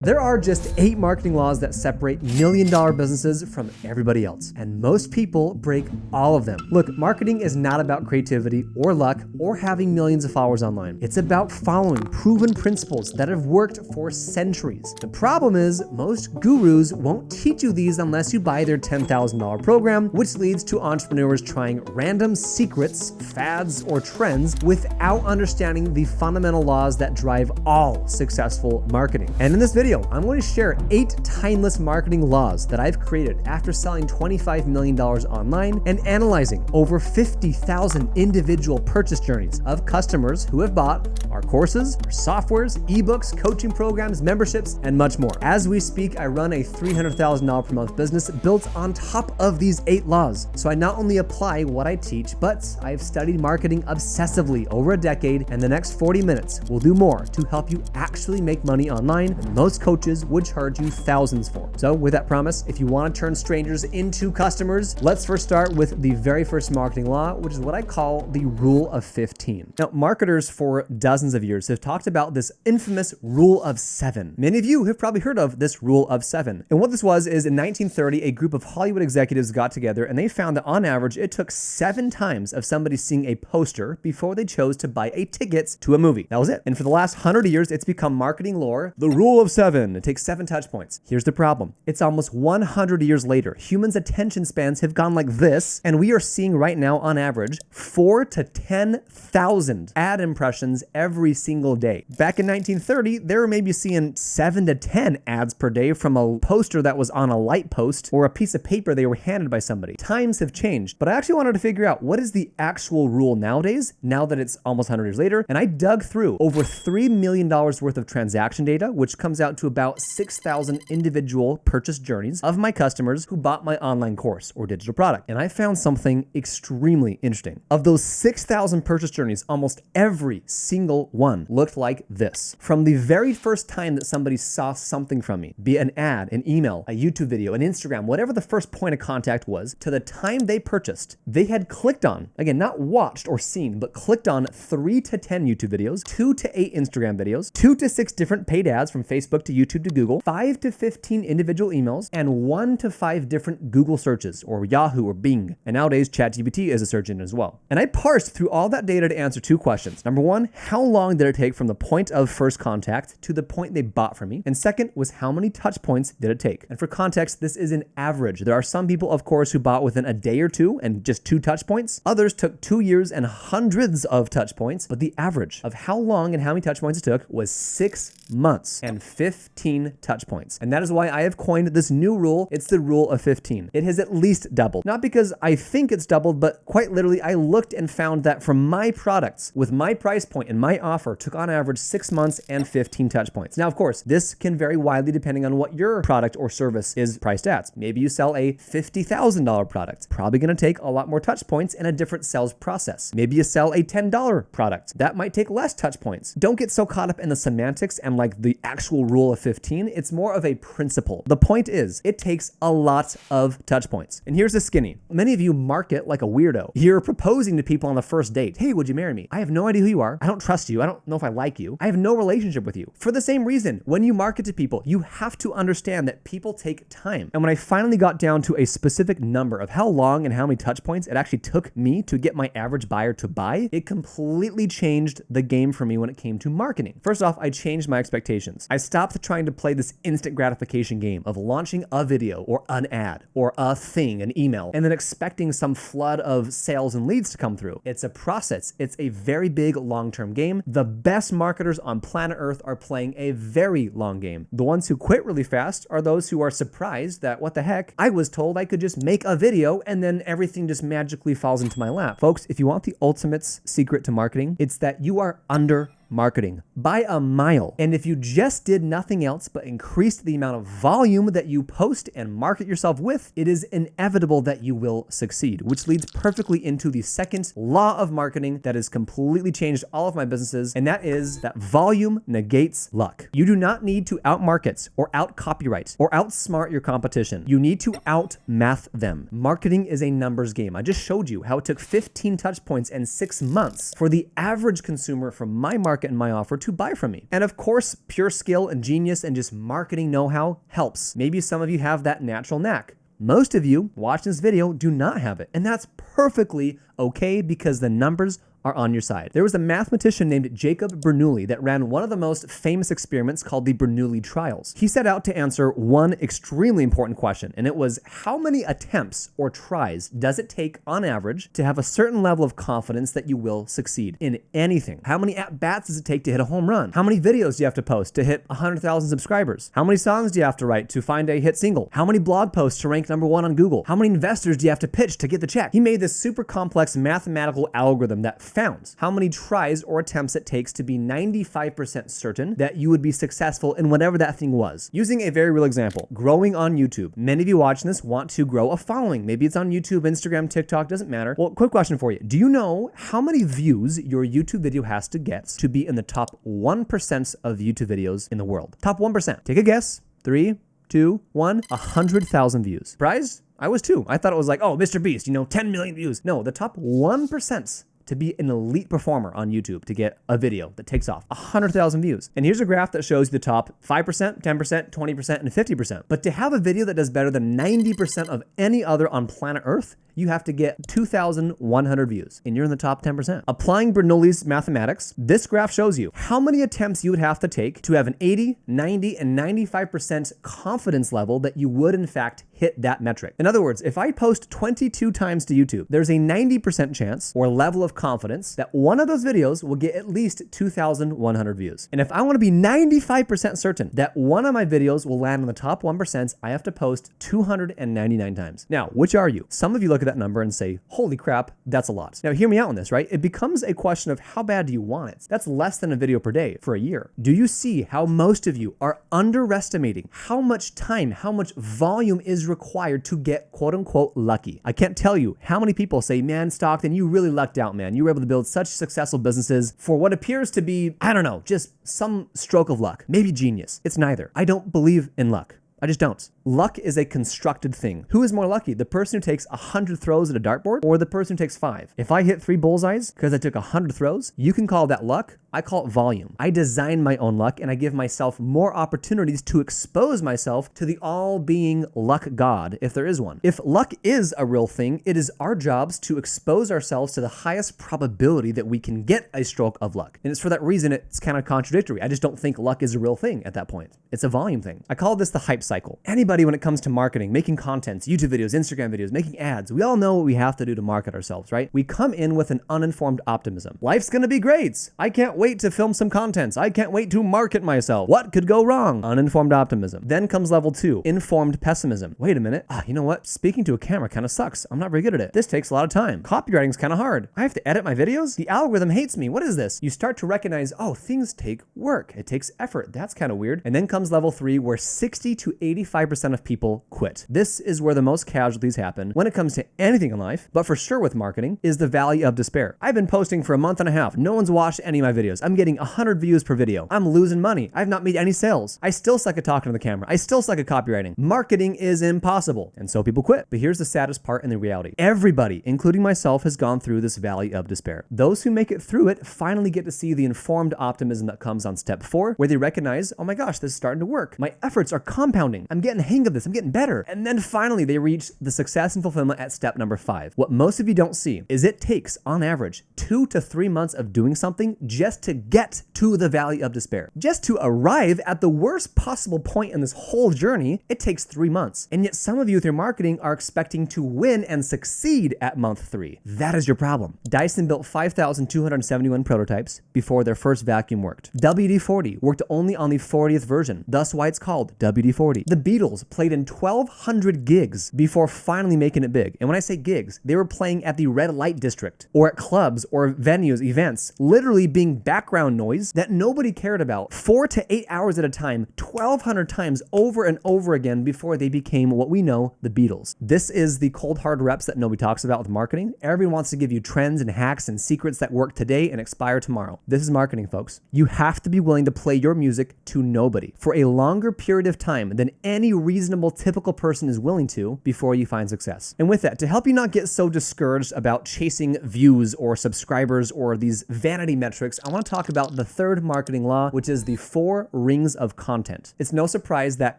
There are just 8 marketing laws that separate million-dollar businesses from everybody else, and most people break all of them. Look, marketing is not about creativity or luck or having millions of followers online. It's about following proven principles that have worked for centuries. The problem is most gurus won't teach you these unless you buy their $10,000 program, which leads to entrepreneurs trying random secrets, fads, or trends without understanding the fundamental laws that drive all successful marketing. And in this video, I'm going to share 8 timeless marketing laws that I've created after selling $25 million online and analyzing over 50,000 individual purchase journeys of customers who have bought our courses, our softwares, ebooks, coaching programs, memberships, and much more. As we speak, I run a $300,000 per month business built on top of these 8 laws. So I not only apply what I teach, but I've studied marketing obsessively over a decade, and the next 40 minutes will do more to help you actually make money online than most coaches would charge you thousands for. So with that promise, if you want to turn strangers into customers, let's first start with the very first marketing law, which is what I call the rule of 15. Now, marketers for dozens of years have talked about this infamous rule of 7. Many of you have probably heard of this rule of 7. And what this was is in 1930, a group of Hollywood executives got together and they found that on average, it took 7 times of somebody seeing a poster before they chose to buy a ticket to a movie. That was it. And for the last 100 years, it's become marketing lore, the rule of 7. It takes 7 touch points. Here's the problem. It's almost 100 years later. Humans' attention spans have gone like this, and we are seeing right now on average 4,000 to 10,000 ad impressions every single day. Back in 1930, they were maybe seeing 7 to 10 ads per day from a poster that was on a light post or a piece of paper they were handed by somebody. Times have changed, but I actually wanted to figure out what is the actual rule nowadays, now that it's almost 100 years later, and I dug through over $3 million worth of transaction data, which comes out to about 6,000 individual purchase journeys of my customers who bought my online course or digital product. And I found something extremely interesting. Of those 6,000 purchase journeys, almost every single one looked like this. From the very first time that somebody saw something from me, be it an ad, an email, a YouTube video, an Instagram, whatever the first point of contact was, to the time they purchased, they had clicked on, again, not watched or seen, but clicked on 3 to 10 YouTube videos, 2 to 8 Instagram videos, 2 to 6 different paid ads from Facebook to YouTube to Google, 5 to 15 individual emails, and 1 to 5 different Google searches or Yahoo or Bing. And nowadays, ChatGPT is a search engine as well. And I parsed through all that data to answer 2 questions. Number 1, how long did it take from the point of first contact to the point they bought from me? And second was how many touch points did it take? And for context, this is an average. There are some people, of course, who bought within a day or 2 and just 2 touch points. Others took 2 years and hundreds of touch points, but the average of how long and how many touch points it took was 6 months and 15 touch points. And that is why I have coined this new rule. It's the rule of 15. It has at least doubled. Not because I think it's doubled, but quite literally, I looked and found that for my products with my price point and my offer took on average 6 months and 15 touch points. Now, of course, this can vary widely depending on what your product or service is priced at. Maybe you sell a $50,000 product. Probably going to take a lot more touch points and a different sales process. Maybe you sell a $10 product. That might take less touch points. Don't get so caught up in the semantics and like the actual rule of 15. It's more of a principle. The point is, it takes a lot of touch points. And here's the skinny. Many of you market like a weirdo. You're proposing to people on the first date. Hey, would you marry me? I have no idea who you are. I don't trust you. I don't know if I like you. I have no relationship with you. For the same reason, when you market to people, you have to understand that people take time. And when I finally got down to a specific number of how long and how many touch points it actually took me to get my average buyer to buy, it completely changed the game for me when it came to marketing. First off, I changed my expectations. I stopped trying to play this instant gratification game of launching a video or an ad or a thing, an email, and then expecting some flood of sales and leads to come through. It's a process. It's a very big long-term game. The best marketers on planet Earth are playing a very long game. The ones who quit really fast are those who are surprised that, what the heck, I was told I could just make a video and then everything just magically falls into my lap. Folks, if you want the ultimate secret to marketing, it's that you are under marketing by a mile. And if you just did nothing else but increased the amount of volume that you post and market yourself with, it is inevitable that you will succeed, which leads perfectly into the second law of marketing that has completely changed all of my businesses. And that is that volume negates luck. You do not need to outmarket or out copyright or outsmart your competition. You need to out math them. Marketing is a numbers game. I just showed you how it took 15 touch points and 6 months for the average consumer from my market market in my offer to buy from me. And of course, pure skill and genius and just marketing know-how helps. Maybe some of you have that natural knack. Most of you watching this video do not have it, and that's perfectly okay because the numbers are on your side. There was a mathematician named Jacob Bernoulli that ran one of the most famous experiments called the Bernoulli trials. He set out to answer one extremely important question, and it was how many attempts or tries does it take on average to have a certain level of confidence that you will succeed in anything? How many at-bats does it take to hit a home run? How many videos do you have to post to hit 100,000 subscribers? How many songs do you have to write to find a hit single? How many blog posts to rank #1 on Google? How many investors do you have to pitch to get the check? He made this super complex mathematical algorithm that found how many tries or attempts it takes to be 95% certain that you would be successful in whatever that thing was. Using a very real example, growing on YouTube. Many of you watching this want to grow a following. Maybe it's on YouTube, Instagram, TikTok, doesn't matter. Well, quick question for you. Do you know how many views your YouTube video has to get to be in the top 1% of YouTube videos in the world? Top 1%. Take a guess. 3, 2, 1. 100,000 views. Surprised? I was too. I thought it was like, oh, Mr. Beast, 10 million views. No, the top 1% to be an elite performer on YouTube to get a video that takes off 100,000 views. And here's a graph that shows you the top 5%, 10%, 20%, and 50%. But to have a video that does better than 90% of any other on planet Earth, you have to get 2,100 views, and you're in the top 10%. Applying Bernoulli's mathematics, this graph shows you how many attempts you would have to take to have an 80, 90, and 95% confidence level that you would in fact hit that metric. In other words, if I post 22 times to YouTube, there's a 90% chance or level of confidence that one of those videos will get at least 2,100 views. And if I want to be 95% certain that one of my videos will land in the top 1%, I have to post 299 times. Now, which are you? Some of you look at that number and say, holy crap, that's a lot. Now, hear me out on this, right? It becomes a question of how bad do you want it? That's less than a video per day for a year. Do you see how most of you are underestimating how much time, how much volume is required to get quote unquote lucky? I can't tell you how many people say, man, Stockton, you really lucked out, man. You were able to build such successful businesses for what appears to be, I don't know, just some stroke of luck, maybe genius. It's neither. I don't believe in luck. I just don't. Luck is a constructed thing. Who is more lucky? The person who takes 100 throws at a dartboard or the person who takes 5? If I hit 3 bullseyes because I took 100 throws, you can call that luck. I call it volume. I design my own luck and I give myself more opportunities to expose myself to the all-being luck god, if there is one. If luck is a real thing, it is our jobs to expose ourselves to the highest probability that we can get a stroke of luck. And it's for that reason it's kind of contradictory. I just don't think luck is a real thing at that point. It's a volume thing. I call this the hype cycle. Anybody when it comes to marketing, making contents, YouTube videos, Instagram videos, making ads, we all know what we have to do to market ourselves, right? We come in with an uninformed optimism. Life's gonna be great. I can't wait to film some contents. I can't wait to market myself. What could go wrong? Uninformed optimism. Then comes level 2, informed pessimism. Wait a minute. You know what? Speaking to a camera kind of sucks. I'm not very good at it. This takes a lot of time. Copywriting's kind of hard. I have to edit my videos? The algorithm hates me. What is this? You start to recognize, oh, things take work. It takes effort. That's kind of weird. And then comes level 3, where 60 to 85% of people quit. This is where the most casualties happen when it comes to anything in life, but for sure with marketing, is the valley of despair. I've been posting for a month and a half. No one's watched any of my videos. I'm getting 100 views per video. I'm losing money. I've not made any sales. I still suck at talking to the camera. I still suck at copywriting. Marketing is impossible. And so people quit. But here's the saddest part in the reality. Everybody, including myself, has gone through this valley of despair. Those who make it through it finally get to see the informed optimism that comes on step 4, where they recognize, oh my gosh, this is starting to work. My efforts are compounding. I'm getting the hang of this. I'm getting better. And then finally they reach the success and fulfillment at step number 5. What most of you don't see is it takes, on average, 2 to 3 months of doing something just to get to the valley of despair. Just to arrive at the worst possible point in this whole journey, it takes 3 months. And yet some of you with your marketing are expecting to win and succeed at month 3. That is your problem. Dyson built 5,271 prototypes before their first vacuum worked. WD-40 worked only on the 40th version, thus why it's called WD-40. The Beatles played in 1,200 gigs before finally making it big. And when I say gigs, they were playing at the red light district or at clubs or venues, events, literally being background noise that nobody cared about 4 to 8 hours at a time, 1,200 times over and over again before they became what we know, the Beatles. This is the cold hard reps that nobody talks about with marketing. Everyone wants to give you trends and hacks and secrets that work today and expire tomorrow. This is marketing, folks. You have to be willing to play your music to nobody for a longer period of time than than any reasonable, typical person is willing to before you find success. And with that, to help you not get so discouraged about chasing views or subscribers or these vanity metrics, I want to talk about the third marketing law, which is the 4 rings of content. It's no surprise that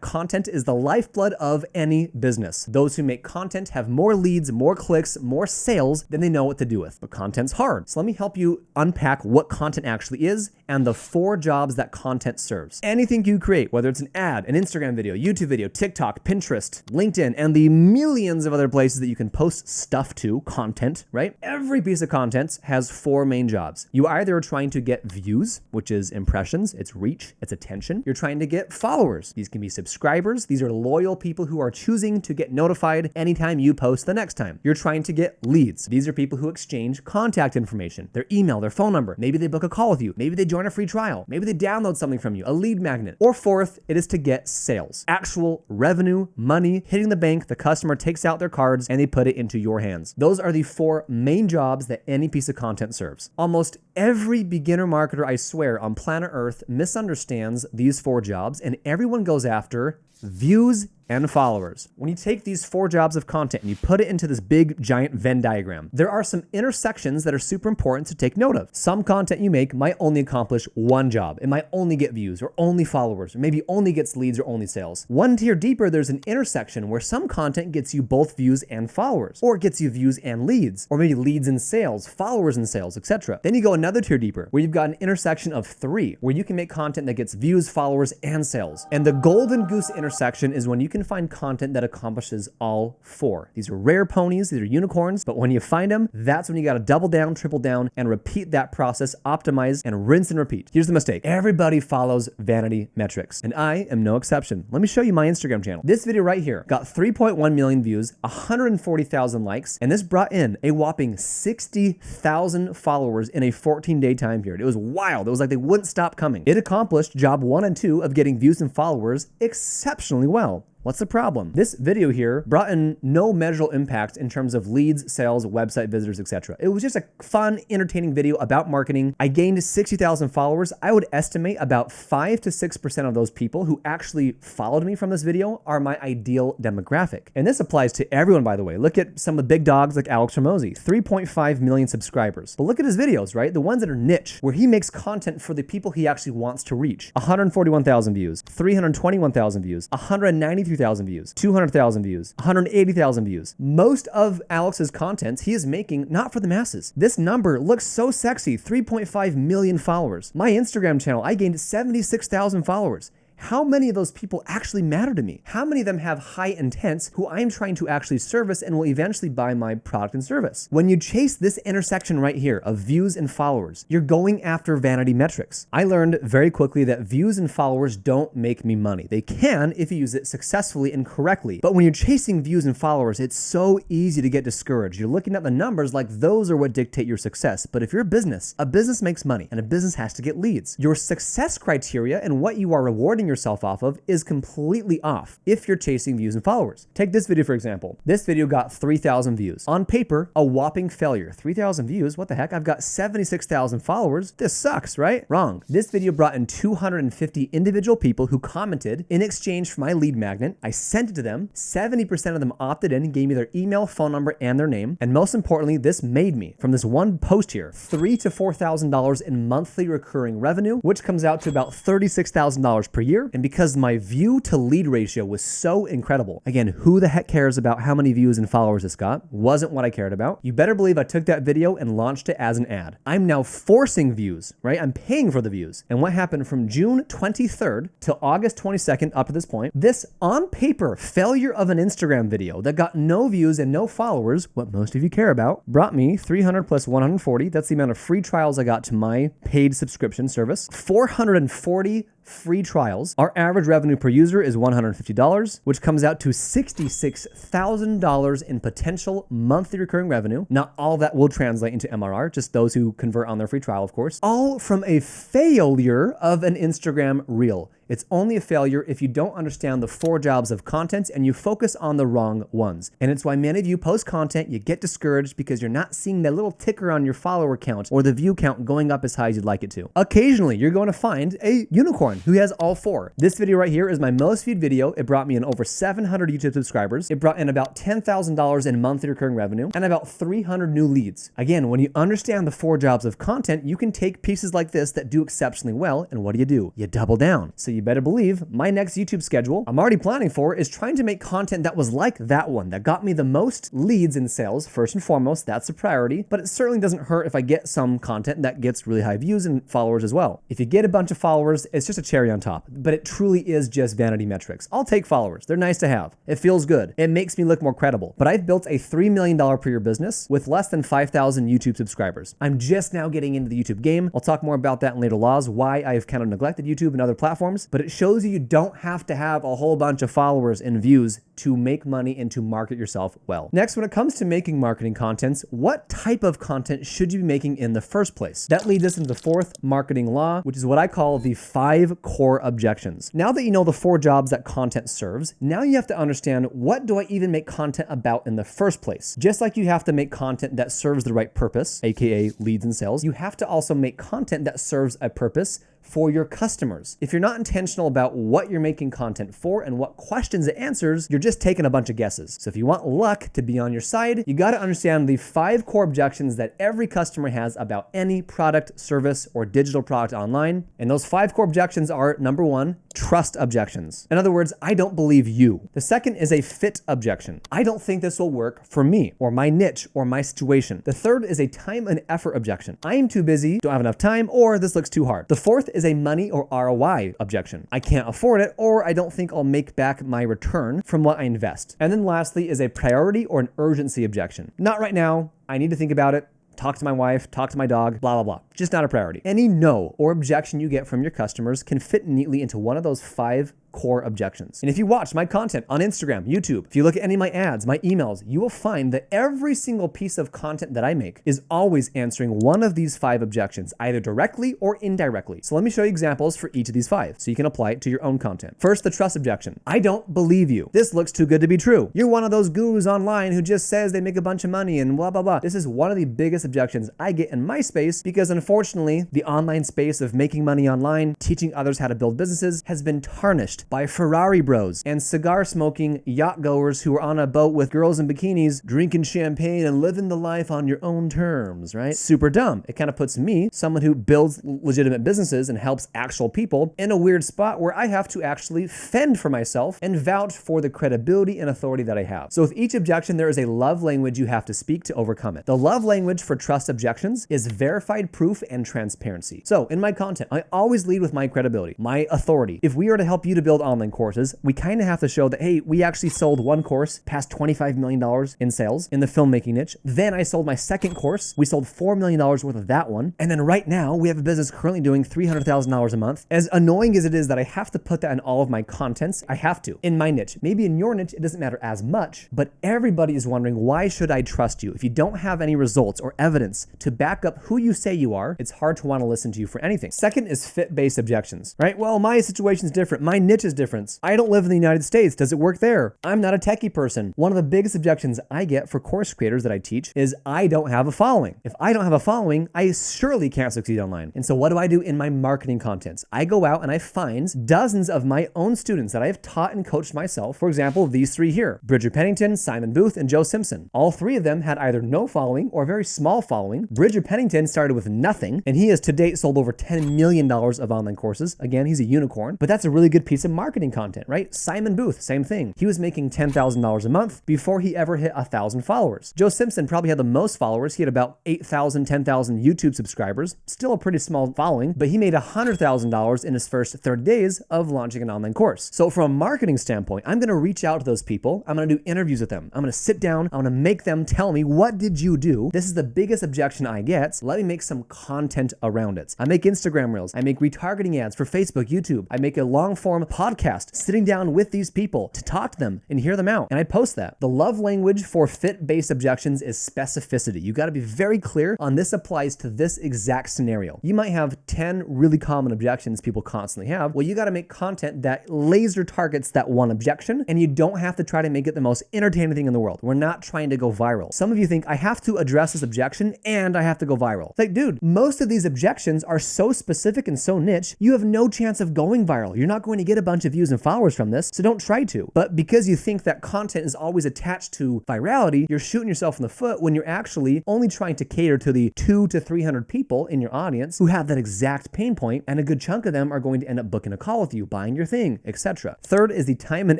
content is the lifeblood of any business. Those who make content have more leads, more clicks, more sales than they know what to do with. But content's hard. So let me help you unpack what content actually is and the 4 jobs that content serves. Anything you create, whether it's an ad, an Instagram video, YouTube video, TikTok, Pinterest, LinkedIn, and the millions of other places that you can post stuff to, content, right? Every piece of content has 4 main jobs. You either are trying to get views, which is impressions, it's reach, it's attention. You're trying to get followers. These can be subscribers. These are loyal people who are choosing to get notified anytime you post the next time. You're trying to get leads. These are people who exchange contact information, their email, their phone number. Maybe they book a call with you. Maybe they join a free trial. Maybe they download something from you, a lead magnet. Or fourth, it is to get sales, actual revenue, money hitting the bank. The customer takes out their cards and they put it into your hands. Those are the 4 main jobs that any piece of content serves. Almost every beginner marketer, I swear, on planet Earth misunderstands these 4 jobs, and everyone goes after views and followers. When you take these 4 jobs of content and you put it into this big giant Venn diagram, there are some intersections that are super important to take note of. Some content you make might only accomplish one job. It might only get views or only followers, or maybe only gets leads or only sales. One tier deeper, there's an intersection where some content gets you both views and followers, or it gets you views and leads, or maybe leads and sales, followers and sales, etc. Then you go another tier deeper where you've got an intersection of 3 where you can make content that gets views, followers, and sales. And the golden goose intersection is when you can find content that accomplishes all 4. These are rare ponies, these are unicorns, but when you find them, that's when you got to double down, triple down, and repeat that process, optimize, and rinse and repeat. Here's the mistake. Everybody follows vanity metrics, and I am no exception. Let me show you my Instagram channel. This video right here got 3.1 million views, 140,000 likes, and this brought in a whopping 60,000 followers in a 14-day time period. It was wild. It was like they wouldn't stop coming. It accomplished job 1 and 2 of getting views and followers exceptionally well. What's the problem? This video here brought in no measurable impact in terms of leads, sales, website visitors, etc. It was just a fun, entertaining video about marketing. I gained 60,000 followers. I would estimate about 5 to 6% of those people who actually followed me from this video are my ideal demographic. And this applies to everyone, by the way. Look at some of the big dogs like Alex Hormozi, 3.5 million subscribers. But look at his videos, right? The ones that are niche, where he makes content for the people he actually wants to reach. 141,000 views, 321,000 views, 193,000 views, 200,000 views, 180,000 views. Most of Alex's content he is making not for the masses. This number looks so sexy, 3.5 million followers. My Instagram channel, I gained 76,000 followers. How many of those people actually matter to me? How many of them have high intents who I'm trying to actually service and will eventually buy my product and service? When you chase this intersection right here of views and followers, you're going after vanity metrics. I learned very quickly that views and followers don't make me money. They can if you use it successfully and correctly. But when you're chasing views and followers, it's so easy to get discouraged. You're looking at the numbers like those are what dictate your success. But if you're a business makes money and a business has to get leads. Your success criteria and what you are rewarding yourself off of is completely off if you're chasing views and followers. Take this video for example. This video got 3,000 views. On paper, a whopping failure. 3,000 views, what the heck? I've got 76,000 followers. This sucks, right? Wrong. This video brought in 250 individual people who commented in exchange for my lead magnet. I sent it to them. 70% of them opted in and gave me their email, phone number, and their name. And most importantly, this made me, from this one post here, $3,000 to $4,000 in monthly recurring revenue, which comes out to about $36,000 per year. And because my view to lead ratio was so incredible, again, who the heck cares about how many views and followers this got? Wasn't what I cared about. You better believe I took that video and launched it as an ad. I'm now forcing views, right? I'm paying for the views. And what happened from June 23rd to August 22nd up to this point, this on paper failure of an Instagram video that got no views and no followers, what most of you care about, brought me 300 plus 140. That's the amount of free trials I got to my paid subscription service. 440 free trials. Our average revenue per user is $150, which comes out to $66,000 in potential monthly recurring revenue. Not all that will translate into MRR, just those who convert on their free trial, of course. All from a failure of an Instagram reel. It's only a failure if you don't understand the 4 jobs of content and you focus on the wrong ones. And it's why many of you post content, you get discouraged because you're not seeing that little ticker on your follower count or the view count going up as high as you'd like it to. Occasionally, you're going to find a unicorn who has all 4. This video right here is my most viewed video. It brought me in over 700 YouTube subscribers. It brought in about $10,000 in monthly recurring revenue and about 300 new leads. Again, when you understand the 4 jobs of content, you can take pieces like this that do exceptionally well, and what do? You double down. So you better believe my next YouTube schedule I'm already planning for is trying to make content that was like that one, that got me the most leads in sales. First and foremost, that's a priority, but it certainly doesn't hurt if I get some content that gets really high views and followers as well. If you get a bunch of followers, it's just a cherry on top, but it truly is just vanity metrics. I'll take followers. They're nice to have. It feels good. It makes me look more credible. But I've built a $3 million per year business with less than 5,000 YouTube subscribers. I'm just now getting into the YouTube game. I'll talk more about that in later laws, why I've kind of neglected YouTube and other platforms, but it shows you don't have to have a whole bunch of followers and views to make money and to market yourself well. Next, when it comes to making marketing contents, what type of content should you be making in the first place? That leads us into the 4th marketing law, which is what I call the 5 core objections. Now that you know the 4 jobs that content serves, now you have to understand, what do I even make content about in the first place? Just like you have to make content that serves the right purpose, aka leads and sales, you have to also make content that serves a purpose for your customers. If you're not intentional about what you're making content for and what questions it answers, you're just taking a bunch of guesses. So if you want luck to be on your side, you got to understand the 5 core objections that every customer has about any product, service, or digital product online. And those 5 core objections are, number 1, trust objections. In other words, I don't believe you. The second is a fit objection. I don't think this will work for me or my niche or my situation. The third is a time and effort objection. I am too busy, don't have enough time, or this looks too hard. The fourth is a money or ROI objection. I can't afford it, or I don't think I'll make back my return from what I invest. And then lastly is a priority or an urgency objection. Not right now. I need to think about it. Talk to my wife, talk to my dog, blah, blah, blah. Just not a priority. Any no or objection you get from your customers can fit neatly into one of those 5 core objections. And if you watch my content on Instagram, YouTube, if you look at any of my ads, my emails, you will find that every single piece of content that I make is always answering one of these 5 objections, either directly or indirectly. So let me show you examples for each of these 5 so you can apply it to your own content. First, the trust objection. I don't believe you. This looks too good to be true. You're one of those gurus online who just says they make a bunch of money and blah, blah, blah. This is one of the biggest objections I get in my space because unfortunately, the online space of making money online, teaching others how to build businesses has been tarnished by Ferrari bros and cigar smoking yacht goers who are on a boat with girls in bikinis drinking champagne and living the life on your own terms, right? Super dumb. It kind of puts me, someone who builds legitimate businesses and helps actual people, in a weird spot where I have to actually fend for myself and vouch for the credibility and authority that I have. So with each objection, there is a love language you have to speak to overcome it. The love language for trust objections is verified proof and transparency. So in my content, I always lead with my credibility, my authority. If we are to help you to build online courses, we kind of have to show that, hey, we actually sold one course past $25 million in sales in the filmmaking niche. Then I sold my second course. We sold $4 million worth of that one. And then right now we have a business currently doing $300,000 a month. As annoying as it is that I have to put that in all of my contents, I have to in my niche. Maybe in your niche, it doesn't matter as much, but everybody is wondering, why should I trust you? If you don't have any results or evidence to back up who you say you are, it's hard to want to listen to you for anything. Second is fit-based objections, right? Well, my situation is different. My niche is different. I don't live in the United States. Does it work there? I'm not a techie person. One of the biggest objections I get for course creators that I teach is I don't have a following. If I don't have a following, I surely can't succeed online. And so what do I do in my marketing contents? I go out and I find dozens of my own students that I have taught and coached myself. For example, these 3 here, Bridger Pennington, Simon Booth, and Joe Simpson. All 3 of them had either no following or a very small following. Bridger Pennington started with nothing, and he has to date sold over $10 million of online courses. Again, he's a unicorn, but that's a really good piece of marketing content, right? Simon Booth, same thing. He was making $10,000 a month before he ever hit 1,000 followers. Joe Simpson probably had the most followers. He had about 8,000, 10,000 YouTube subscribers. Still a pretty small following, but he made $100,000 in his first 30 days of launching an online course. So from a marketing standpoint, I'm going to reach out to those people. I'm going to do interviews with them. I'm going to sit down. I'm going to make them tell me, what did you do? This is the biggest objection I get. Let me make some content around it. I make Instagram reels. I make retargeting ads for Facebook, YouTube. I make a long form podcast podcast, sitting down with these people to talk to them and hear them out. And I post that. The love language for fit-based objections is specificity. You got to be very clear on this applies to this exact scenario. You might have 10 really common objections people constantly have. Well, you got to make content that laser targets that one objection, and you don't have to try to make it the most entertaining thing in the world. We're not trying to go viral. Some of you think I have to address this objection and I have to go viral. It's like, dude, most of these objections are so specific and so niche, you have no chance of going viral. You're not going to get a bunch of views and followers from this, so don't try to. But because you think that content is always attached to virality, you're shooting yourself in the foot when you're actually only trying to cater to the 200 to 300 people in your audience who have that exact pain point, and a good chunk of them are going to end up booking a call with you, buying your thing, etc. Third is the time and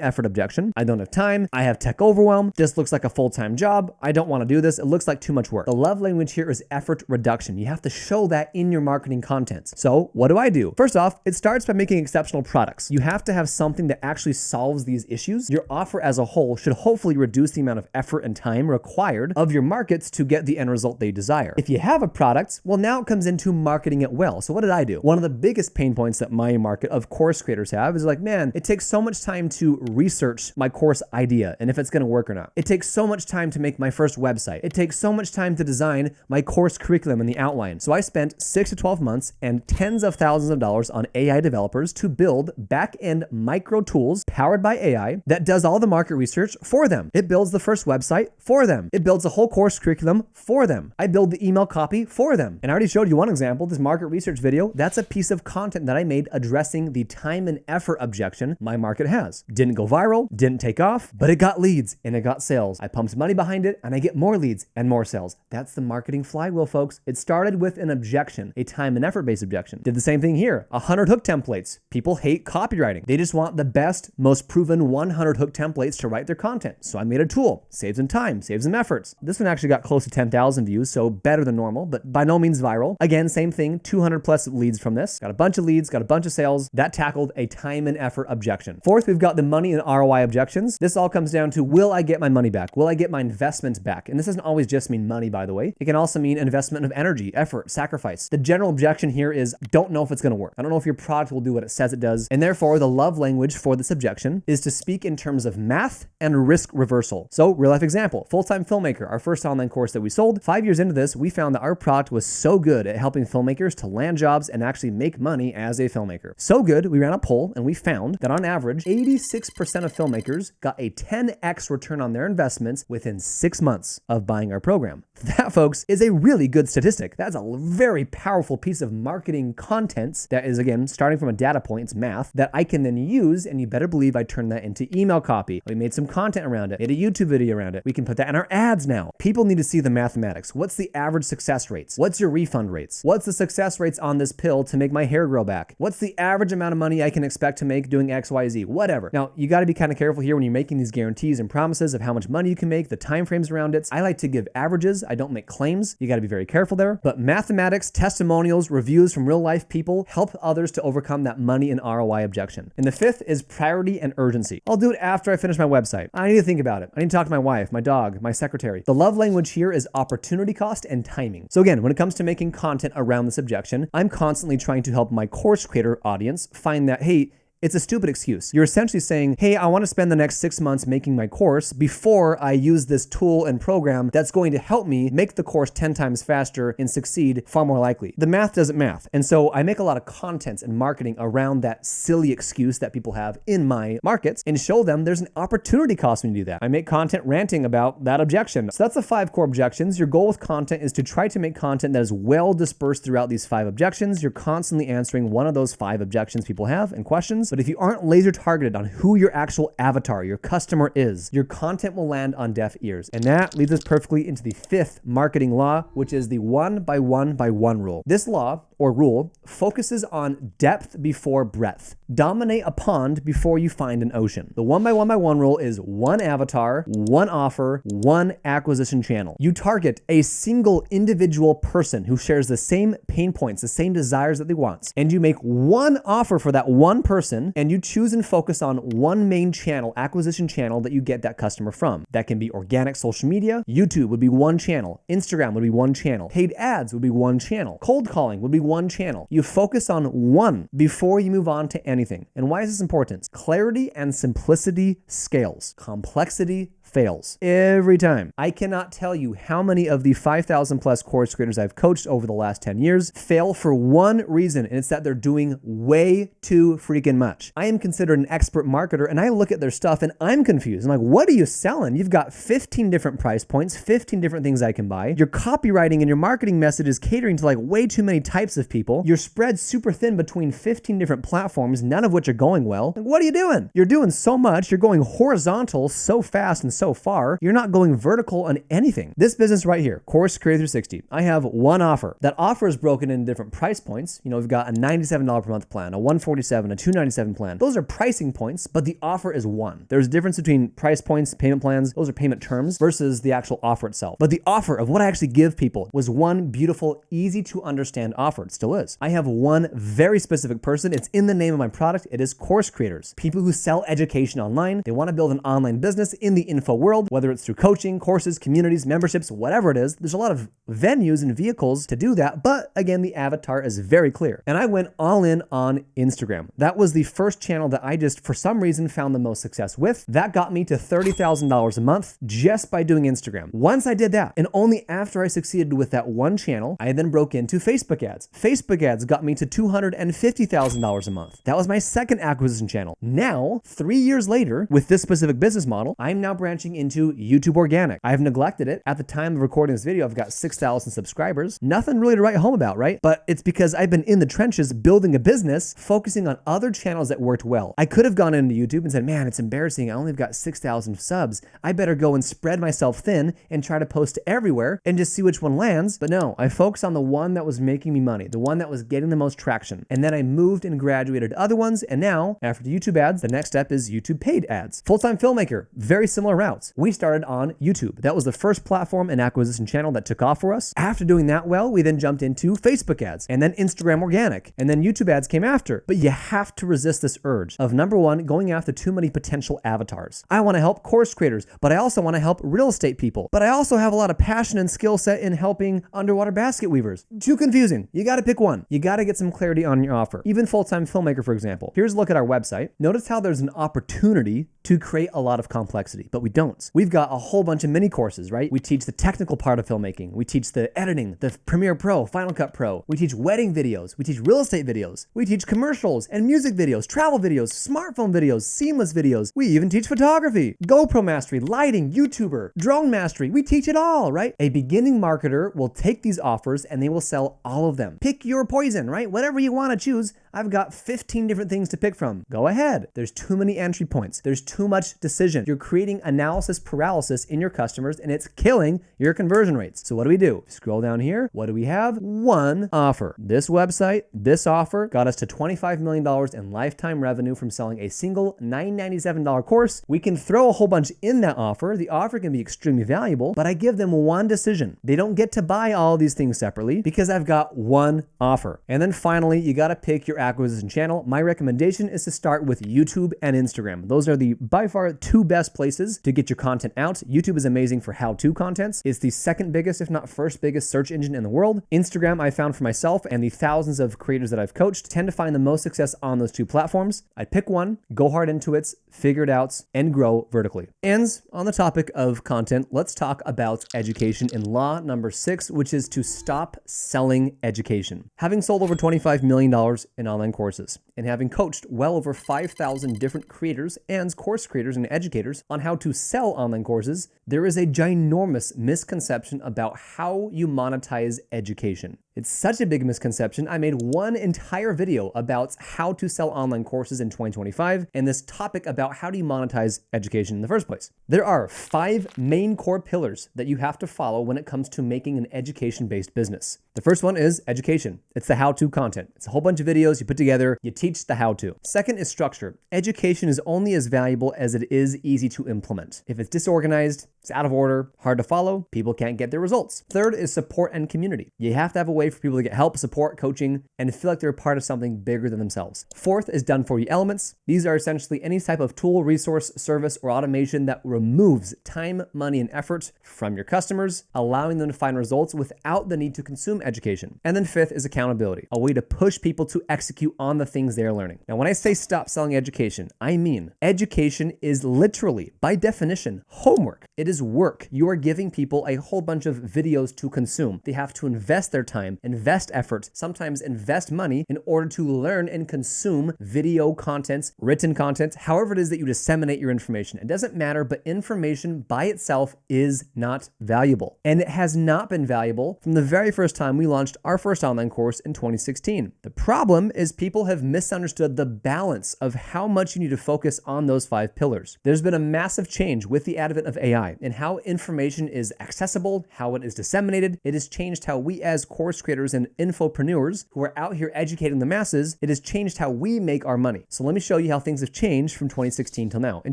effort objection. I don't have time. I have tech overwhelm. This looks like a full-time job. I don't want to do this. It looks like too much work. The love language here is effort reduction. You have to show that in your marketing content. So what do? First off, it starts by making exceptional products. You have to have something that actually solves these issues. Your offer as a whole should hopefully reduce the amount of effort and time required of your markets to get the end result they desire. If you have a product, well, now it comes into marketing it well. So what did I do? One of the biggest pain points that my market of course creators have is like, man, it takes so much time to research my course idea and if it's going to work or not. It takes so much time to make my first website. It takes so much time to design my course curriculum and the outline. So I spent 6 to 12 months and tens of thousands of dollars on AI developers to build back-end micro tools powered by AI that does all the market research for them. It builds the first website for them. It builds a whole course curriculum for them. I build the email copy for them. And I already showed you one example, this market research video. That's a piece of content that I made addressing the time and effort objection my market has. Didn't go viral, didn't take off, but it got leads and it got sales. I pumped money behind it and I get more leads and more sales. That's the marketing flywheel, folks. It started with an objection, a time and effort-based objection. Did the same thing here. 100 hook templates. People hate copywriting. They just want the best, most proven 100 hook templates to write their content. So I made a tool. Saves them time, saves them efforts. This one actually got close to 10,000 views, so better than normal, but by no means viral. Again, same thing, 200 plus leads from this. Got a bunch of leads, got a bunch of sales. That tackled a time and effort objection. Fourth, we've got the money and ROI objections. This all comes down to, will I get my money back? Will I get my investment back? And this doesn't always just mean money, by the way. It can also mean investment of energy, effort, sacrifice. The general objection here is, don't know if it's going to work. I don't know if your product will do what it says it does. And therefore, the love language for this objection is to speak in terms of math and risk reversal. So real life example, Time Filmmaker, our first online course that we sold. 5 years into this, we found that our product was so good at helping filmmakers to land jobs and actually make money as a filmmaker. So good, we ran a poll and we found that on average, 86% of filmmakers got a 10x return on their investments within 6 months of buying our program. That, folks, is a really good statistic. That's a very powerful piece of marketing content that is, again, starting from a data point, it's math, that I can then use, and you better believe I turned that into email copy. We made some content around it, made a YouTube video around it. We can put that in our ads now. People need to see the mathematics. What's the average success rates? What's your refund rates? What's the success rates on this pill to make my hair grow back? What's the average amount of money I can expect to make doing X, Y, Z? Whatever. Now, you got to be kind of careful here when you're making these guarantees and promises of how much money you can make, the time frames around it. I like to give averages. I don't make claims. You got to be very careful there. But mathematics, testimonials, reviews from real life people help others to overcome that money and ROI objection. And the fifth is priority and urgency. I'll do it after I finish my website. I need to think about it. I need to talk to my wife, my dog, my secretary. The love language here is opportunity cost and timing. So again, when it comes to making content around this objection, I'm constantly trying to help my course creator audience find that, hey, it's a stupid excuse. You're essentially saying, hey, I want to spend the next 6 months making my course before I use this tool and program that's going to help me make the course 10 times faster and succeed far more likely. The math doesn't math. And so I make a lot of content and marketing around that silly excuse that people have in my markets and show them there's an opportunity cost when you do that. I make content ranting about that objection. So that's the 5 core objections. Your goal with content is to try to make content that is well dispersed throughout these 5 objections. You're constantly answering one of those 5 objections people have and questions. But if you aren't laser targeted on who your actual avatar, your customer is, your content will land on deaf ears. And that leads us perfectly into the 5th marketing law, which is the 1 by 1 by 1 rule. This law or rule focuses on depth before breadth. Dominate a pond before you find an ocean. The 1 by 1 by 1 rule is 1 avatar, 1 offer, 1 acquisition channel. You target a single individual person who shares the same pain points, the same desires that they want, and you make 1 offer for that 1 person, and you choose and focus on 1 main channel, acquisition channel that you get that customer from. That can be organic social media. YouTube would be 1 channel. Instagram would be 1 channel. Paid ads would be 1 channel. Cold calling would be 1 one channel. You focus on one before you move on to anything. And why is this important? Clarity and simplicity scales. Complexity fails every time. I cannot tell you how many of the 5,000 plus course creators I've coached over the last 10 years fail for one reason, and it's that they're doing way too freaking much. I am considered an expert marketer, and I look at their stuff and I'm confused. I'm like, what are you selling? You've got 15 different price points, 15 different things I can buy. Your copywriting and your marketing message is catering to like way too many types of people. You're spread super thin between 15 different platforms, none of which are going well. Like, what are you doing? You're doing so much. You're going horizontal so fast and so far. You're not going vertical on anything. This business right here, Course Creator 360, I have one offer. That offer is broken into different price points. You know, we've got a $97 per month plan, a $147, a $297 plan. Those are pricing points, but the offer is one. There's a difference between price points, payment plans, those are payment terms, versus the actual offer itself. But the offer of what I actually give people was one beautiful, easy to understand offer. It still is. I have one very specific person. It's in the name of my product. It is course creators. People who sell education online. They want to build an online business in the info world, whether it's through coaching, courses, communities, memberships, whatever it is. There's a lot of venues and vehicles to do that. But again, the avatar is very clear. And I went all in on Instagram. That was the first channel that I just, for some reason, found the most success with. That got me to $30,000 a month just by doing Instagram. Once I did that, and only after I succeeded with that one channel, I then broke into Facebook ads. Facebook ads got me to $250,000 a month. That was my second acquisition channel. Now, 3 years later, with this specific business model, I'm now branching into YouTube organic. I've neglected it. At the time of recording this video, I've got 6,000 subscribers. Nothing really to write home about, right? But it's because I've been in the trenches building a business, focusing on other channels that worked well. I could have gone into YouTube and said, man, it's embarrassing. I only got 6,000 subs. I better go and spread myself thin and try to post to everywhere and just see which one lands. But no, I focused on the one that was making me money, the one that was getting the most traction. And then I moved and graduated to other ones. And now, after the YouTube ads, the next step is YouTube paid ads. Full-time filmmaker, very similar routes. We started on YouTube. That was the first platform and acquisition channel that took off for us. After doing that well, we then jumped into Facebook ads and then Instagram organic, and then YouTube ads came after. But you have to resist this urge of, number one, going after too many potential avatars. I want to help course creators, but I also want to help real estate people. But I also have a lot of passion and skill set in helping underwater basket weavers. Too confusing. You got to pick one. You got to get some clarity on your offer. Even full-time filmmaker, for example. Here's a look at our website. Notice how there's an opportunity to create a lot of complexity, but we don't. We've got a whole bunch of mini courses, right? We teach the technical part of filmmaking. We teach the editing, the Premiere Pro, Final Cut Pro. We teach wedding videos. We teach real estate videos. We teach commercials and music videos, travel videos, smartphone videos, seamless videos. We even teach photography, GoPro mastery, lighting, YouTuber, drone mastery. We teach it all, right? A beginning marketer will take these offers and they will sell all of them. Pick your poison, right? Whatever you want to choose. I've got 15 different things to pick from. Go ahead. There's too many entry points. There's too much decision. You're creating analysis paralysis in your customers and it's killing your conversion rates. So what do? Scroll down here. What do we have? One offer. This website, this offer got us to $25 million in lifetime revenue from selling a single $997 course. We can throw a whole bunch in that offer. The offer can be extremely valuable, but I give them one decision. They don't get to buy all these things separately because I've got one offer. And then finally, you got to pick your acquisition channel. My recommendation is to start with YouTube and Instagram. Those are the by far two best places to get your content out. YouTube is amazing for how-to contents. It's the second biggest, if not first biggest search engine in the world. Instagram, I found for myself and the thousands of creators that I've coached tend to find the most success on those two platforms. I pick one, go hard into it, figure it out, and grow vertically. And on the topic of content, let's talk about education in law number 6, which is to stop selling education. Having sold over $25 million in online courses and having coached well over 5,000 different creators and course creators and educators on how to sell online courses, there is a ginormous misconception about how you monetize education. It's such a big misconception. I made one entire video about how to sell online courses in 2025 and this topic about how do you monetize education in the first place. There are 5 main core pillars that you have to follow when it comes to making an education-based business. The first one is education. It's the how-to content. It's a whole bunch of videos you put together, you teach the how-to. Second is structure. Education is only as valuable as it is easy to implement. If it's disorganized, it's out of order, hard to follow, people can't get their results. Third is support and community. You have to have a way way for people to get help, support, coaching, and feel like they're a part of something bigger than themselves. Fourth is done-for-you elements. These are essentially any type of tool, resource, service, or automation that removes time, money, and effort from your customers, allowing them to find results without the need to consume education. And then fifth is accountability, a way to push people to execute on the things they're learning. Now, when I say stop selling education, I mean education is literally, by definition, homework. It is work. You are giving people a whole bunch of videos to consume. They have to invest their time, invest effort, sometimes invest money in order to learn and consume video contents, written content, however it is that you disseminate your information. It doesn't matter, but information by itself is not valuable. And it has not been valuable from the very first time we launched our first online course in 2016. The problem is people have misunderstood the balance of how much you need to focus on those 5 pillars. There's been a massive change with the advent of AI and how information is accessible, how it is disseminated. It has changed how we as course creators and infopreneurs who are out here educating the masses, it has changed how we make our money. So let me show you how things have changed from 2016 till now. In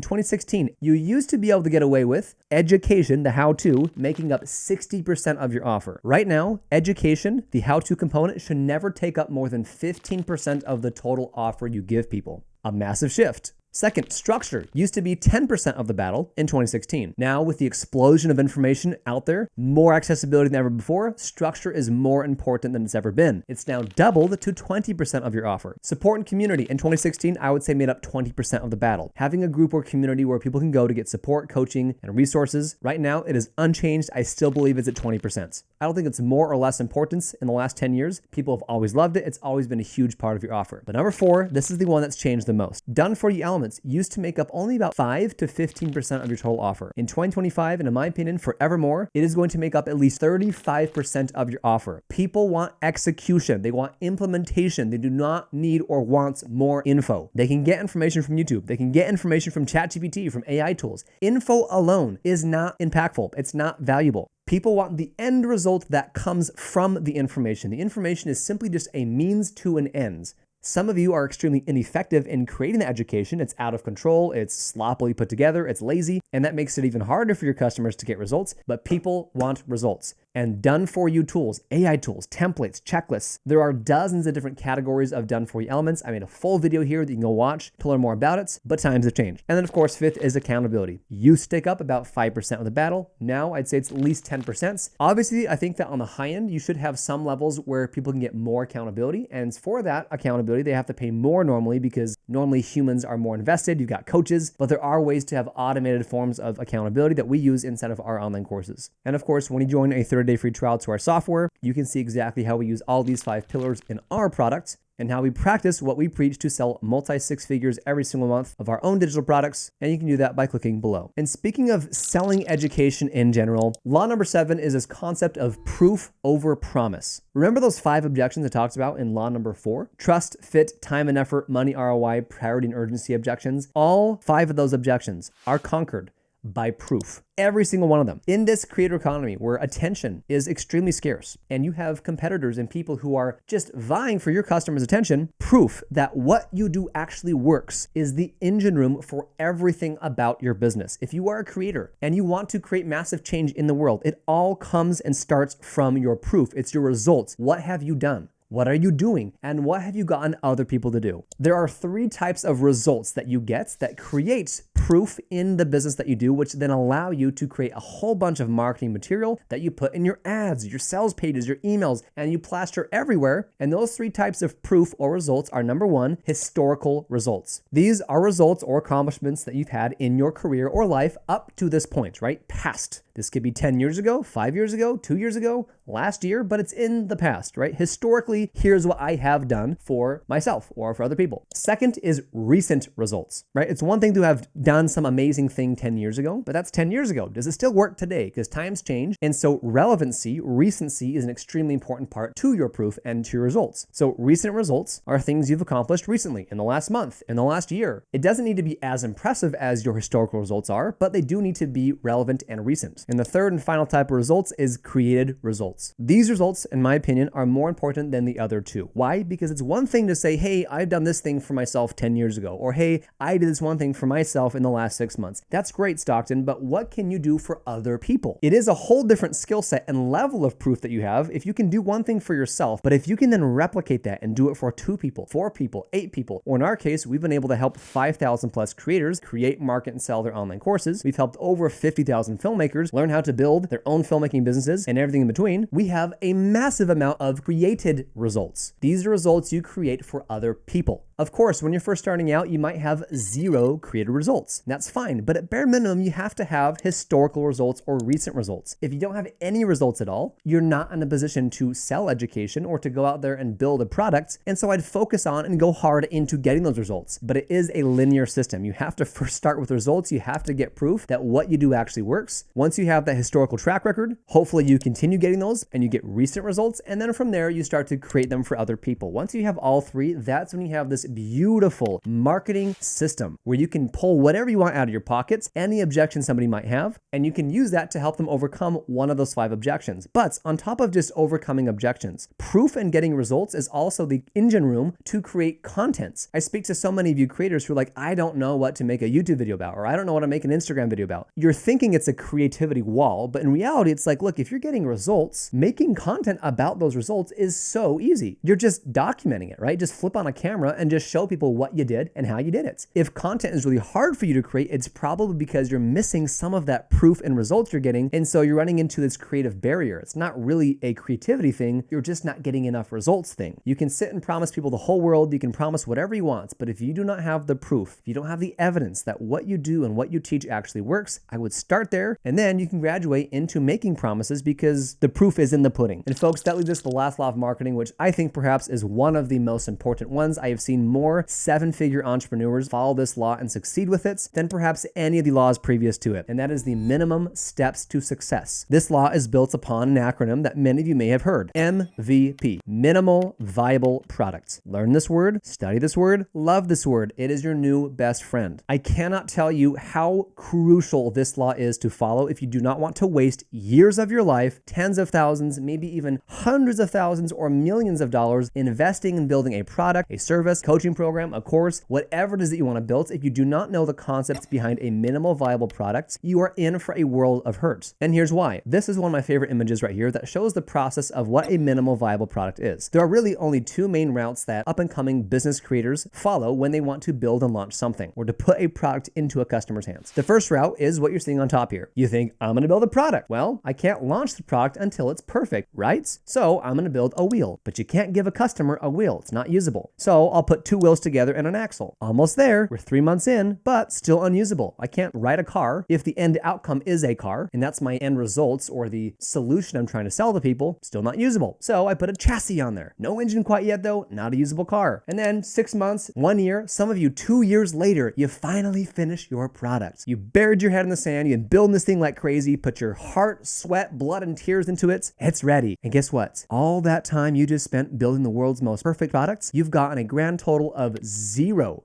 2016, you used to be able to get away with education, the how-to, making up 60% of your offer. Right now, education, the how-to component, should never take up more than 15% of the total offer you give people. A massive shift. Second, structure used to be 10% of the battle in 2016. Now, with the explosion of information out there, more accessibility than ever before, structure is more important than it's ever been. It's now doubled to 20% of your offer. Support and community in 2016, I would say made up 20% of the battle. Having a group or community where people can go to get support, coaching, and resources, right now it is unchanged. I still believe it's at 20%. I don't think it's more or less importance in the last 10 years. People have always loved it. It's always been a huge part of your offer. But number 4, this is the one that's changed the most. Done-for-you elements used to make up only about 5 to 15% of your total offer. In 2025, and in my opinion, forevermore, it is going to make up at least 35% of your offer. People want execution. They want implementation. They do not need or want more info. They can get information from YouTube. They can get information from ChatGPT, from AI tools. Info alone is not impactful. It's not valuable. People want the end result that comes from the information. The information is simply just a means to an end. Some of you are extremely ineffective in creating the education. It's out of control, it's sloppily put together, it's lazy, and that makes it even harder for your customers to get results, but people want results. And done-for-you tools, AI tools, templates, checklists. There are dozens of different categories of done-for-you elements. I made a full video here that you can go watch to learn more about it, but times have changed. And then, of course, 5th is accountability. Used to take up about 5% of the battle. Now, I'd say it's at least 10%. Obviously, I think that on the high end, you should have some levels where people can get more accountability. And for that accountability, they have to pay more normally because normally humans are more invested. You've got coaches, but there are ways to have automated forms of accountability that we use inside of our online courses. And of course, when you join a 30-day free trial to our software, you can see exactly how we use all these 5 pillars in our products and how we practice what we preach to sell multi-6 figures every single month of our own digital products. And you can do that by clicking below. And speaking of selling education in general, law number 7 is this concept of proof over promise. Remember those 5 objections I talked about in law number 4? Trust, fit, time and effort, money ROI, priority and urgency objections. All 5 of those objections are conquered by proof. Every single one of them. In this creator economy where attention is extremely scarce and you have competitors and people who are just vying for your customers' attention, proof that what you do actually works is the engine room for everything about your business. If you are a creator and you want to create massive change in the world, it all comes and starts from your proof. It's your results. What have you done? What are you doing? And what have you gotten other people to do? There are 3 types of results that you get that create proof in the business that you do, which then allow you to create a whole bunch of marketing material that you put in your ads, your sales pages, your emails, and you plaster everywhere. And those 3 types of proof or results are number 1, historical results. These are results or accomplishments that you've had in your career or life up to this point, right? Past. This could be 10 years ago, 5 years ago, 2 years ago, last year, but it's in the past, right? Historically, here's what I have done for myself or for other people. Second is recent results, right? It's one thing to have done some amazing thing 10 years ago, but that's 10 years ago. Does it still work today? Because times change. And so relevancy, recency is an extremely important part to your proof and to your results. So recent results are things you've accomplished recently in the last month, in the last year. It doesn't need to be as impressive as your historical results are, but they do need to be relevant and recent. And the third and final type of results is created results. results. These results, in my opinion, are more important than the other two. Why? Because it's one thing to say, hey, I've done this thing for myself 10 years ago, or hey, I did this one thing for myself in the last 6 months. That's great, Stockton, but what can you do for other people? It is a whole different skill set and level of proof that you have if you can do one thing for yourself, but if you can then replicate that and do it for 2 people, 4 people, 8 people, or in our case, we've been able to help 5,000 plus creators create, market, and sell their online courses. We've helped over 50,000 filmmakers learn how to build their own filmmaking businesses and everything in between. We have a massive amount of created results. These are results you create for other people. Of course, when you're first starting out, you might have 0 created results. That's fine, but at bare minimum, you have to have historical results or recent results. If you don't have any results at all, you're not in a position to sell education or to go out there and build a product. And so I'd focus on and go hard into getting those results. But it is a linear system. You have to first start with results. You have to get proof that what you do actually works. Once you have that historical track record, hopefully you continue getting those and you get recent results. And then from there, you start to create them for other people. Once you have all 3, that's when you have this beautiful marketing system where you can pull whatever you want out of your pockets, any objection somebody might have, and you can use that to help them overcome one of those 5 objections. But on top of just overcoming objections, proof and getting results is also the engine room to create contents. I speak to so many of you creators who are like, I don't know what to make a YouTube video about, or I don't know what to make an Instagram video about. You're thinking it's a creativity wall, but in reality, it's like, look, if you're getting results, making content about those results is so easy. You're just documenting it, right? Just flip on a camera and just show people what you did and how you did it. If content is really hard for you to create, it's probably because you're missing some of that proof and results you're getting, and so you're running into this creative barrier. It's not really a creativity thing, you're just not getting enough results thing. You can sit and promise people the whole world, you can promise whatever you want, but if you do not have the proof, if you don't have the evidence that what you do and what you teach actually works, I would start there, and then you can graduate into making promises because the proof is in the pudding. And folks, that leads us to the last law of marketing, which I think perhaps is one of the most important ones. I have seen more 7-figure entrepreneurs follow this law and succeed with it than perhaps any of the laws previous to it, and that is the minimum steps to success. This law is built upon an acronym that many of you may have heard, MVP, minimal viable product. Learn this word, study this word, love this word. It is your new best friend. I cannot tell you how crucial this law is to follow if you do not want to waste years of your life, tens of thousands, maybe even hundreds of thousands or millions of dollars investing in building a product, a service, coaching program, a course, whatever it is that you want to build. If you do not know the concepts behind a minimal viable product, you are in for a world of hurt. And here's why. This is one of my favorite images right here that shows the process of what a minimal viable product is. There are really only 2 main routes that up-and-coming business creators follow when they want to build and launch something, or to put a product into a customer's hands. The first route is what you're seeing on top here. You think, I'm going to build a product. Well, I can't launch the product until it's perfect, right? So I'm going to build a wheel, but you can't give a customer a wheel. It's not usable. So I'll put 2 wheels together and an axle. Almost there. We're 3 months in, but still unusable. I can't ride a car if the end outcome is a car, and that's my end results or the solution I'm trying to sell to people. Still not usable. So I put a chassis on there. No engine quite yet though, not a usable car. And then 6 months, 1 year, some of you 2 years later, you finally finish your product. You buried your head in the sand, you build this thing like crazy, put your heart, sweat, blood, and tears into it. It's ready. And guess what? All that time you just spent building the world's most perfect products, you've gotten a grand total of zero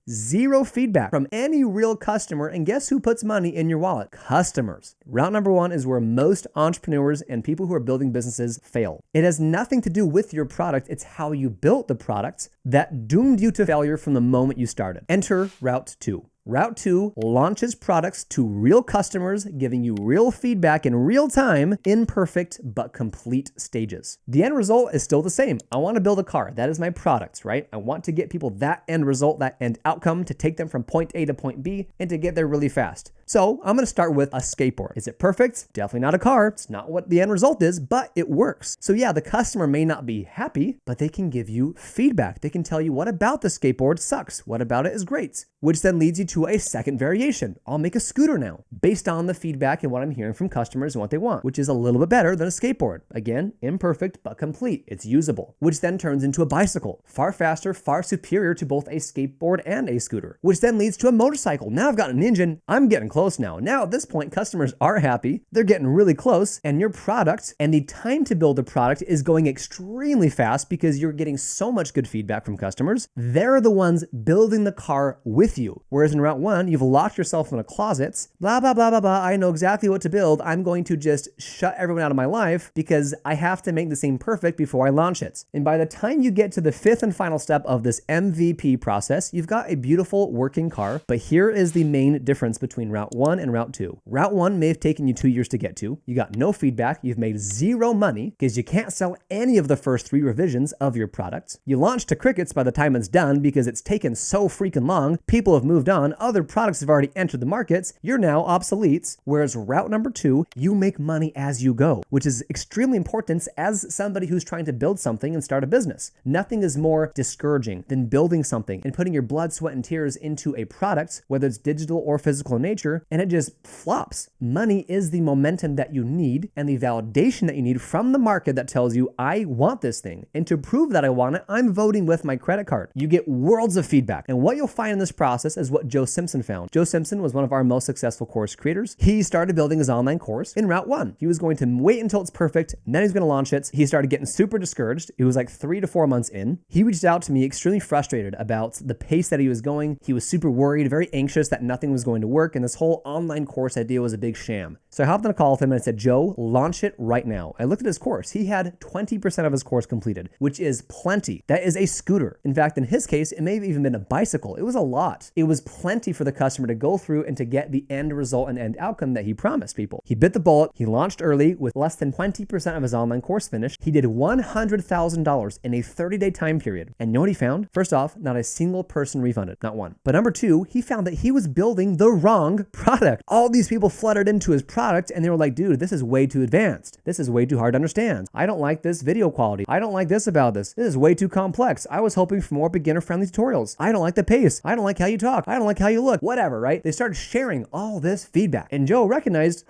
feedback from any real customer. And guess who puts money in your wallet? Customers. Route number 1 is where most entrepreneurs and people who are building businesses fail. It has nothing to do with your product. It's how you built the product that doomed you to failure from the moment you started. Enter route 2. Route 2 launches products to real customers, giving you real feedback in real time, imperfect but complete stages. The end result is still the same. I want to build a car. That is my product, right? I want to get people that end result, that end outcome, to take them from point A to point B and to get there really fast. So I'm going to start with a skateboard. Is it perfect? Definitely not a car. It's not what the end result is, but it works. So yeah, the customer may not be happy, but they can give you feedback. They can tell you what about the skateboard sucks, what about it is great, which then leads you to a second variation. I'll make a scooter now based on the feedback and what I'm hearing from customers and what they want, which is a little bit better than a skateboard. Again, imperfect, but complete. It's usable, which then turns into a bicycle. Far faster, far superior to both a skateboard and a scooter, which then leads to a motorcycle. Now I've got an engine. I'm getting close now. Now at this point, customers are happy, they're getting really close, and your product and the time to build a product is going extremely fast because you're getting so much good feedback from customers. They're the ones building the car with you. Whereas in route one, you've locked yourself in a closet, blah, blah, blah, blah, blah. I know exactly what to build. I'm going to just shut everyone out of my life because I have to make this thing perfect before I launch it. And by the time you get to the fifth and final step of this MVP process, you've got a beautiful working car. But here is the main difference between route one and route two. Route one may have taken you 2 years to get to. You got no feedback. You've made zero money because you can't sell any of the first 3 revisions of your product. You launch to crickets by the time it's done because it's taken so freaking long. People have moved on. Other products have already entered the markets. You're now obsolete. Whereas route number 2, you make money as you go, which is extremely important as somebody who's trying to build something and start a business. Nothing is more discouraging than building something and putting your blood, sweat, and tears into a product, whether it's digital or physical in nature, and it just flops. Money is the momentum that you need and the validation that you need from the market that tells you, I want this thing. And to prove that I want it, I'm voting with my credit card. You get worlds of feedback. And what you'll find in this process is what Joe Simpson found. Joe Simpson was one of our most successful course creators. He started building his online course in route 1. He was going to wait until it's perfect, and then he's going to launch it. He started getting super discouraged. It was like 3 to 4 months in. He reached out to me extremely frustrated about the pace that he was going. He was super worried, very anxious that nothing was going to work, and this whole online course idea was a big sham. So I hopped on a call with him and I said, Joe, launch it right now. I looked at his course. He had 20% of his course completed, which is plenty. That is a scooter. In fact, in his case, it may have even been a bicycle. It was a lot. It was plenty for the customer to go through and to get the end result and end outcome that he promised people. He bit the bullet. He launched early with less than 20% of his online course finished. He did $100,000 in a 30-day time period. And you know what he found? First off, not a single person refunded, not one. But number 2, he found that he was building the wrong product. All these people flooded into his product and they were like, dude, this is way too advanced. This is way too hard to understand. I don't like this video quality. I don't like this about this. This is way too complex. I was hoping for more beginner-friendly tutorials. I don't like the pace. I don't like how you talk. I don't like how you look. Whatever, right? They started sharing all this feedback. And Joe recognized,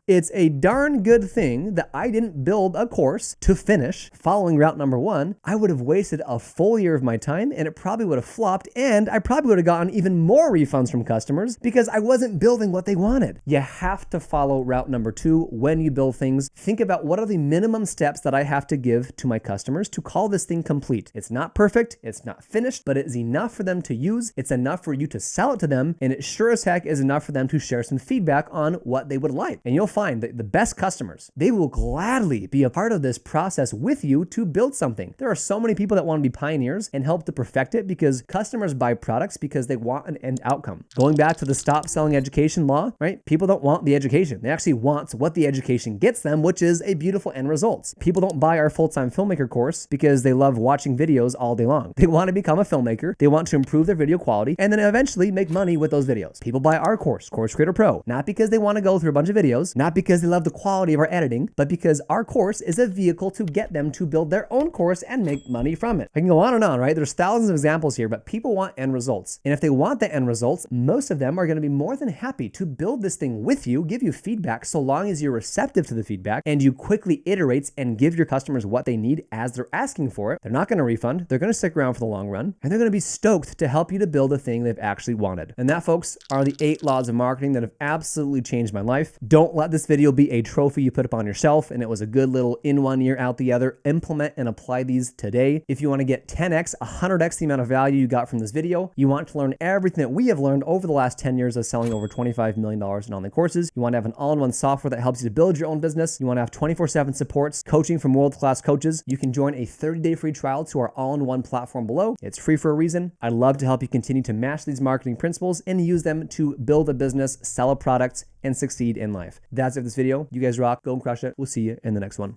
it's a darn good thing that I didn't build a course to finish following route number 1. I would have wasted a full year of my time and it probably would have flopped, and I probably would have gotten even more refunds from customers because I wasn't building what they wanted. You have to follow route number 2 when you build things. Think about what are the minimum steps that I have to give to my customers to call this thing complete. It's not perfect, it's not finished, but it's enough for them to use. It's enough for you to sell it to them, and it sure as heck is enough for them to share some feedback on what they would like. And you'll find that the best customers, they will gladly be a part of this process with you to build something. There are so many people that want to be pioneers and help to perfect it because customers buy products because they want an end outcome. Going back to the stop selling education law, right? People don't want the education. They actually want what the education gets them, which is a beautiful end result. People don't buy our full-time filmmaker course because they love watching videos all day long. They want to become a filmmaker. They want to improve their video quality and then eventually make money with those videos. People buy our course, Course Creator Pro, not because they want to go through a bunch of videos, not because they love the quality of our editing, but because our course is a vehicle to get them to build their own course and make money from it. I can go on and on, right? There's thousands of examples here, but people want end results. And if they want the end results, most of them are going to be more than happy to build this thing with you, give you feedback so long as you're receptive to the feedback and you quickly iterate and give your customers what they need as they're asking for it. They're not going to refund. They're going to stick around for the long run, and they're going to be stoked to help you to build a thing they've actually wanted. And that, folks, are the 8 laws of marketing that have absolutely changed my life. Don't let this video be a trophy you put up on your shelf and it was a good little in one ear out the other. Implement and apply these today. If you want to get 10x, 100x the amount of value you got from this video, you want to learn everything that we have learned over the last 10 years of selling over $25 million in online courses. You want to have an all-in-one software that helps you to build your own business. You want to have 24/7 supports, coaching from world-class coaches. You can join a 30-day free trial to our all-in-one platform below. It's free for a reason. I'd love to help you continue to master these marketing principles and use them to build a business, sell a product, and succeed in life. That's it for this video. You guys rock. Go and crush it. We'll see you in the next one.